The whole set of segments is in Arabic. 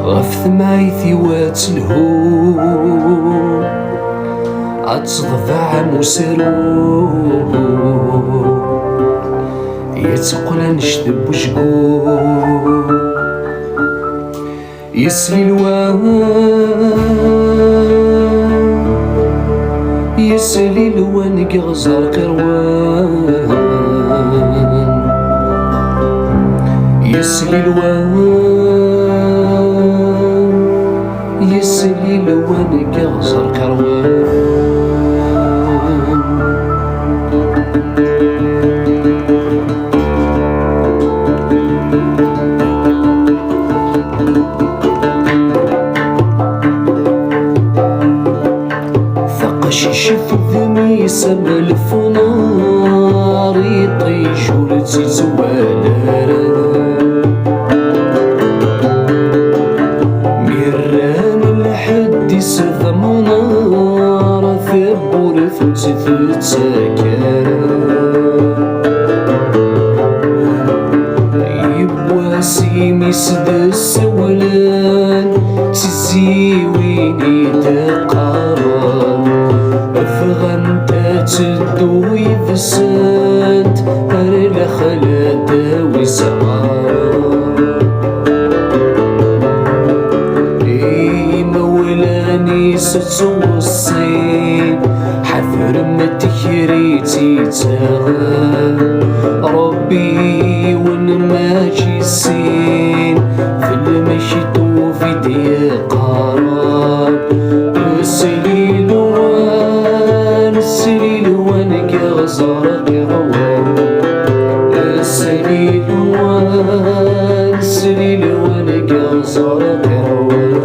غف ثمايثي واتلهو عتضفع مسرو يتقل نشدب وشقو يسلي الوان يسلي الوان كغزر قروان يسلي الوان يسلي الوان كغزر قروان شفت ذمي سما الفنار يطيش ولتي زوالارا ميران لحد يسف منار ثبور ثلث سكارا يبواسي سدس ولان تزيويني تقارا فغنتا تدو يذسات أرلا خلاتا وسعار إي مولاني ستوصين حذر ما تكريتي تغى ربي ونماجي السين في المشيت وفي دي قرار السليل السليل وانك غزارك روان السليل السليل وانك غزارك روان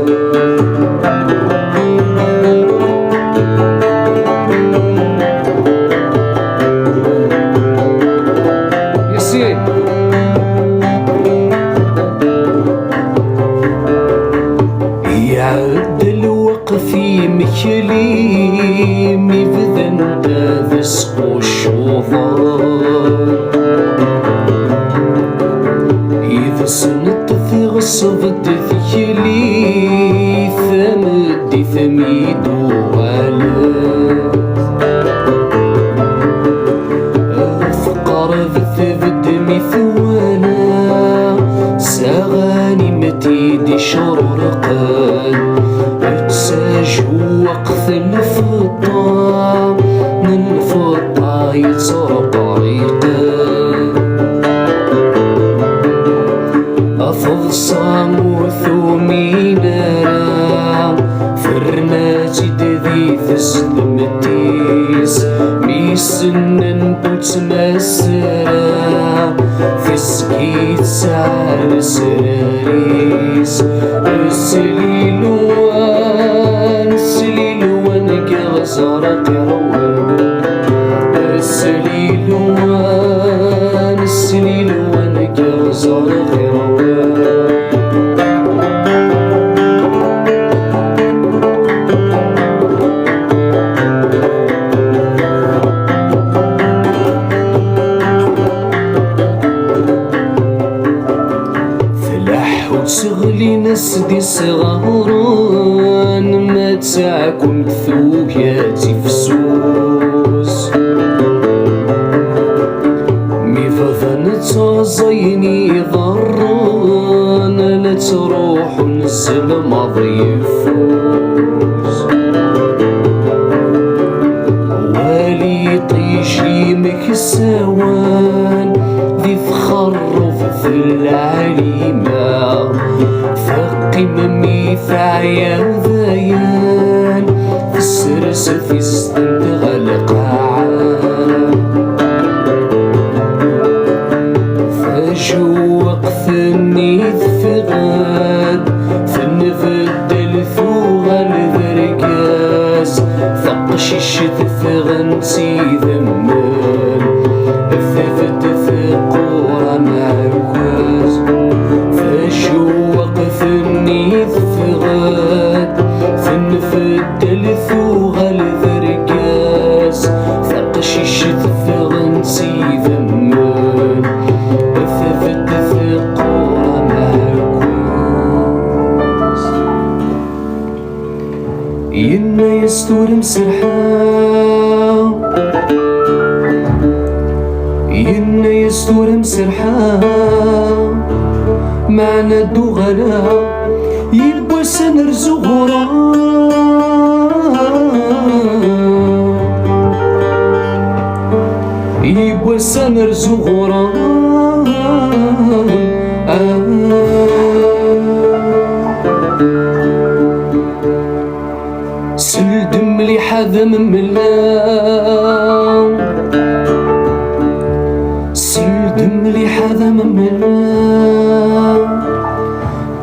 يسير يعد الوقف مكلي مبذن ذسق الشوفان إذا سنت في غصبت ذكلي ثمد ثميد وعلا أفقر ذثبت مثوانا ساغاني متيدي شرقان اتساج وقت الفضة من الفضة يتسرق عيقان أفض صاموث ومينارا فرناتي دذي تسلمتيس ميسنن بوتمسرا في سكيت سعر سراريس السليل السليل وانك غزارك روان السليل السليل وانك غزارك روان تغلي نسدي صغاران ما تسعكم ثوبياتي فسوس ميفضن تزيني ضران لا تروح نزل ماضي يفوز والي طيشي مكسوان ذي فخرف في العليمة فقم ميثايا ذيان السرس في استنتغى القاعان فجو وقت النيث فغاد فنفدل ثوغى الذرقاس ثقشش ثغنتي ذمان ثفت ثقورا معكاس فجو وقت النيث فغاد فنفدل ثوغى الذرقاس ثقشش ثغنتي ذمان ثفت ثقورا معكاس ينا يستور مسرحة ينا يستور مسرحة معنا الدغلا يبوا سنرزو غرا يبوا سنرزو غرا سلدم لي حذا من ملا سلدم لي حذا من ملا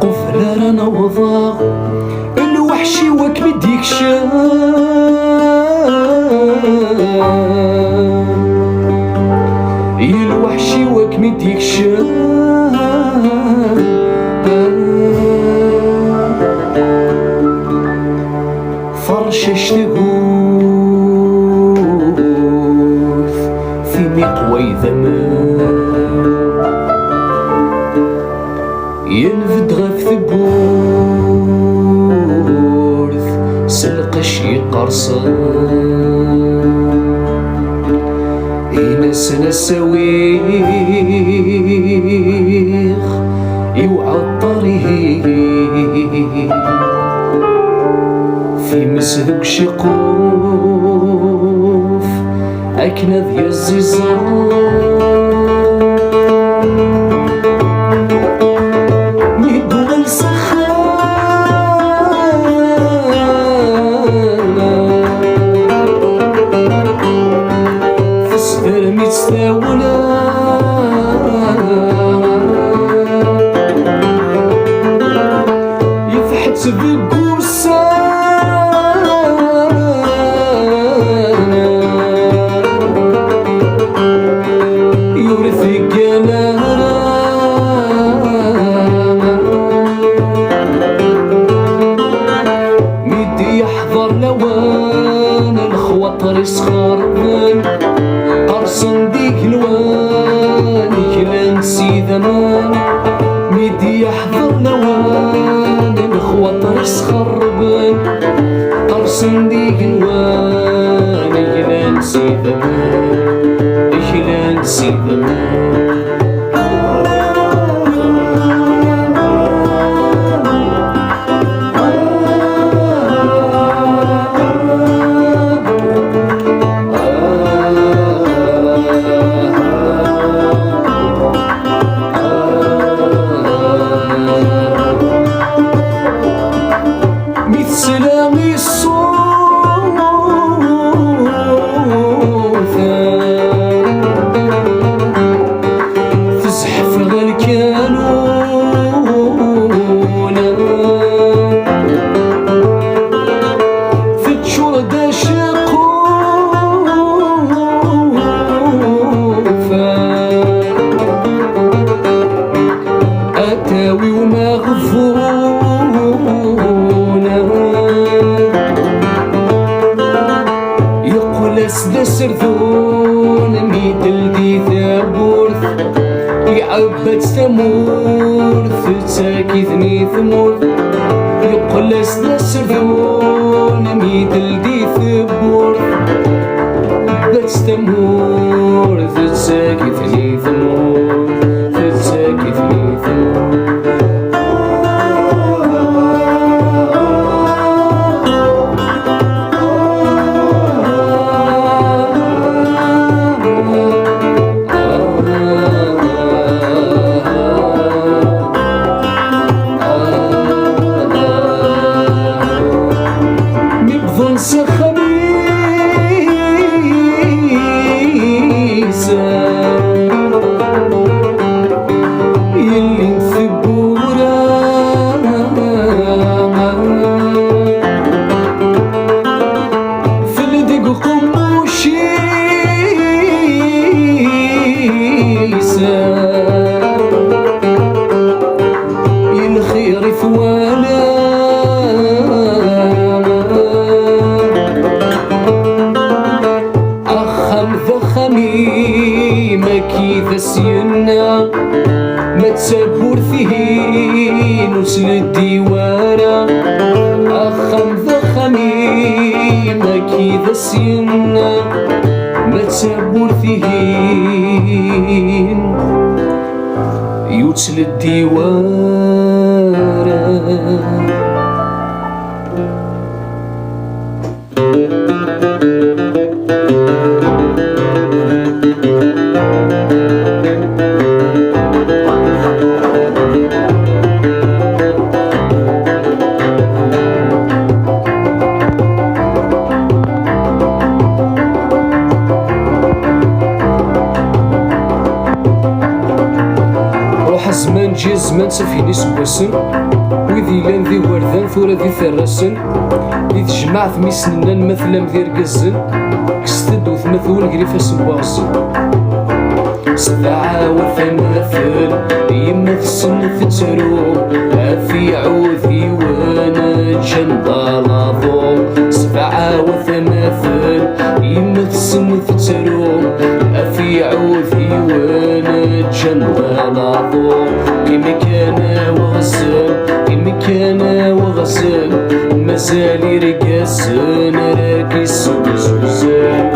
قفل رانا وضاغ الوحشي وك بديك شاف الوحشي وك بديك شاف فرشش تغوث في مقوي ذمان ينفد غف ثبورث سلقش يقرصان ينسنا السويخ يوعى الطريق في مسلك شقوف أكنذ يزيزان يدول سخانة في صدر متستاولة يفحت بالقرصان صغار من قرصن ديك الوان كلام سي زمان ميدي يحضر لوان الخواطر صخربن قرصن ديك الوان كلام سي زمان كلام سي زمان سلامي الصوت تزحف غالكانونا في الجردة شقوفا أتاوي ومغفور سدا سرثون ميدل دي ثابورث يعبد ثمورث تساكثني ثمورث يقول سدا سرثون ميدل دي ثابورث بس ثمورث تساكثني ثمورث تساكثني ثمورث سينا ما تسبور فيه نسل الديوانة أخم ذخمي ذا سينا ما تسابور فيهين يوتل الديوارة. زمان جا زمان سفيني سواسن وذي لان ذي وردان ثورة ذي ثراسن ذي تجمع ثمي سنان مثلا ذي رقزن كستد وثمثول قريفة سواغزن سبعة وثماثل يما تسن تترو أفي عوذي وانا جندالافو. سبعة وثماثل يما تسن تترو أفي عوذي وانا جندالافو. كيما كان وغزل كيما كان وغزل مازال يرقصن راكي سوزوزن.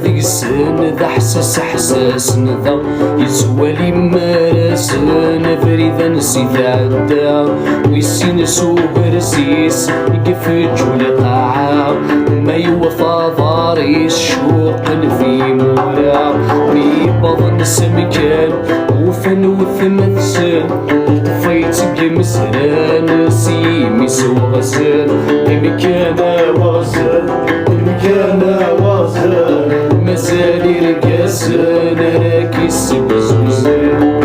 ذي السن ذا حساس حساس نذا يزوالي مراسن فريدا نسيت عدا ويسين سوق رسيس يقف جولة قاعة ما يوفى ضاري الشوق في مورا ميبضن سمكان وفن وثمثسن طفيت بمسران سيمي سوى غسل مكان وغسل مكان وغسل مازال يرقصن راكي سوزوزن.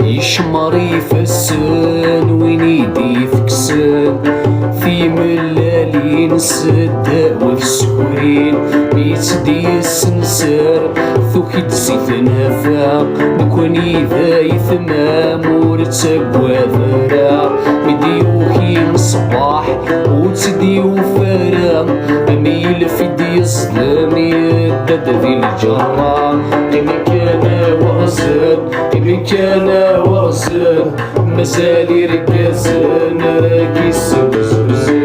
يشمر يفسن وين يدي فكسن في ملالين سدا والسكورين يتدي السنسر ثوكي تزيت نافاق نكوني ذا يثمام ورتقوى ذرا مديوكي مصباح وتديو فرا أميل في دي الظلم يدد ذي الجرة. كيما كان وغزل كيما كان وغزل مازال يرقصن راكي سوزوزن.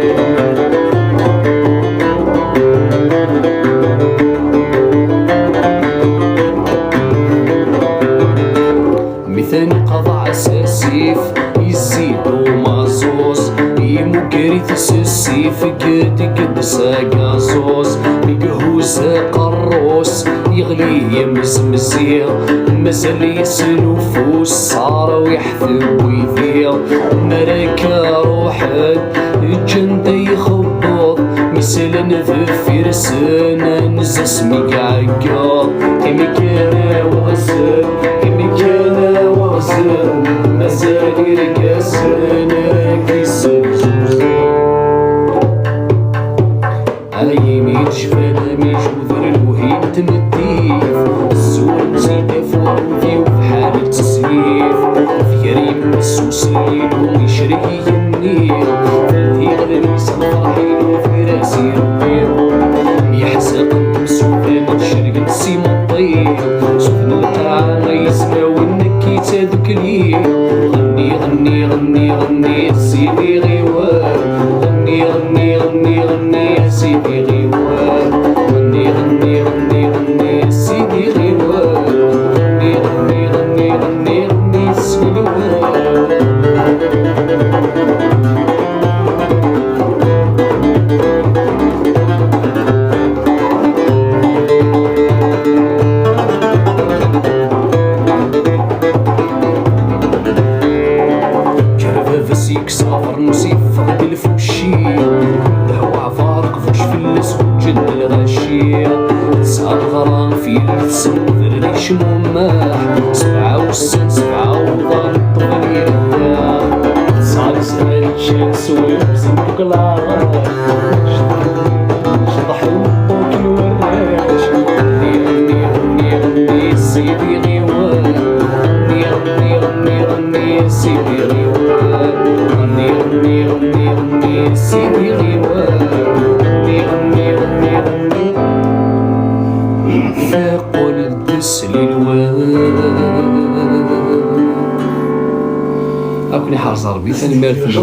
مثاني قضاء ساسيف يزيدو مازوز يمكريت السيف قد ساقازوز يقهوز قروس يغلي يمزمزير مازال يسلوفوس صار ويحثب ويثير مراكا روحك الجنة يخبط مثلا في رسانا نزس مقعقا. كيما كان وغسل كيما كان وغسل مازال يرقصن راكي سوزوزن. عايمي جفانا ميجوذر الوهيم تمديف الزور مزيدة فوقي وبحال التسييف ثيريم مسوس الليل ويشري النيل فالذي غدا يسمى فرحين وفي راسي ربيع يحزى قد مسوفان الشرق نسيم الطيب سفن القاعة يسمعو النكيت هذوك الليل. غني غني غني غني سيدي غيوان غني غني غني غني سيدي غيوان غني غني غني غني سيدي غيوان غني غني غني غني غني سيدي غيوان. سافر نسيف فقد الفوشي دهوع فارق فوش في الاسود جد الغشي سعد غرام في السن ريش مماح 7 وضان الطفل يرتاح صار سهل الشمس ويبزن بقلاغ شطح المطوك الوراش غني غني غني غني سيدي غيوان غني غني غني غني سيدي غيوان غني غني غني غني سيدي غيوان غني غني غني غني ثاقل الدس للوان. أكوني حارز ربي ثاني مارث